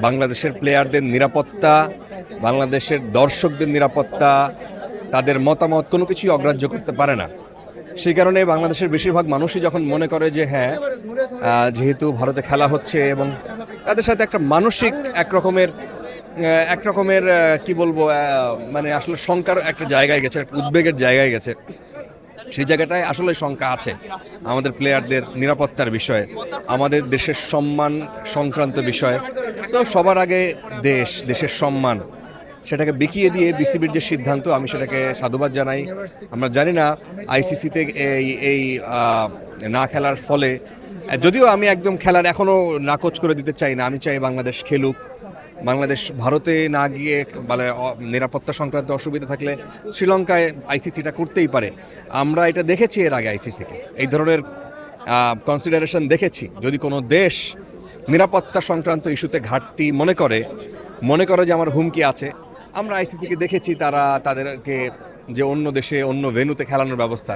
বাংলাদেশের প্লেয়ারদের নিরাপত্তা, বাংলাদেশের দর্শকদের নিরাপত্তা, তাদের মতামত কোনো কিছুই অগ্রাহ্য করতে পারে না। সেই কারণে বাংলাদেশের বেশিরভাগ মানুষই যখন মনে করে যে হ্যাঁ, যেহেতু ভারতে খেলা হচ্ছে এবং তাদের সাথে একটা মানসিক এক রকমের কি বলবো, মানে আসলে শঙ্কার একটা জায়গায় গেছে, একটা উদ্বেগের জায়গায় গেছে। সেই জায়গাটায় আসলে শঙ্কা আছে আমাদের প্লেয়ারদের নিরাপত্তার বিষয়ে, আমাদের দেশের সম্মান সংক্রান্ত বিষয়ে। তো সবার আগে দেশের সম্মান, সেটাকে বিকিয়ে দিয়ে বিসিবির যে সিদ্ধান্ত, আমি সেটাকে সাধুবাদ জানাই। আমরা জানি না আইসিসিতে এই না খেলার ফলে, যদিও আমি একদম খেলার এখনও নাকচ করে দিতে চাই না, আমি চাই বাংলাদেশ খেলুক। বাংলাদেশ ভারতে না গিয়ে মানে নিরাপত্তা সংক্রান্ত অসুবিধা থাকলে শ্রীলঙ্কায় আইসিসিটা করতেই পারে। আমরা এটা দেখেছি এর আগে আইসিসিকে এই ধরনের কনসিডারেশন দেখেছি। যদি কোনো দেশ নিরাপত্তা সংক্রান্ত ইস্যুতে ঘাটতি মনে করে যে আমার হুমকি আছে, আমরা আইসিসিকে দেখেছি তারা তাদেরকে যে অন্য দেশে অন্য ভেন্যুতে খেলানোর ব্যবস্থা।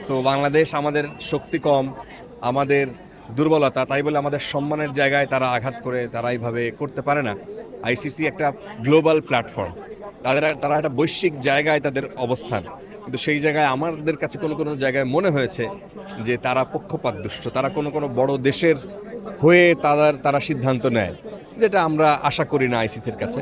সো বাংলাদেশ, আমাদের শক্তি কম, আমাদের দুর্বলতা, তাই বলে আমাদের সম্মানের জায়গায় তারা আঘাত করে তারা এইভাবে করতে পারে না। আইসিসি একটা গ্লোবাল প্ল্যাটফর্ম, তারা একটা বৈশ্বিক জায়গায় তাদের অবস্থান, কিন্তু সেই জায়গায় আমাদের কাছে কোনো জায়গায় মনে হয়েছে যে তারা পক্ষপাতদুষ্ট, তারা কোনো বড় দেশের হয়ে তারা সিদ্ধান্ত নেয়, যেটা আমরা আশা করি না আইসিসির কাছে।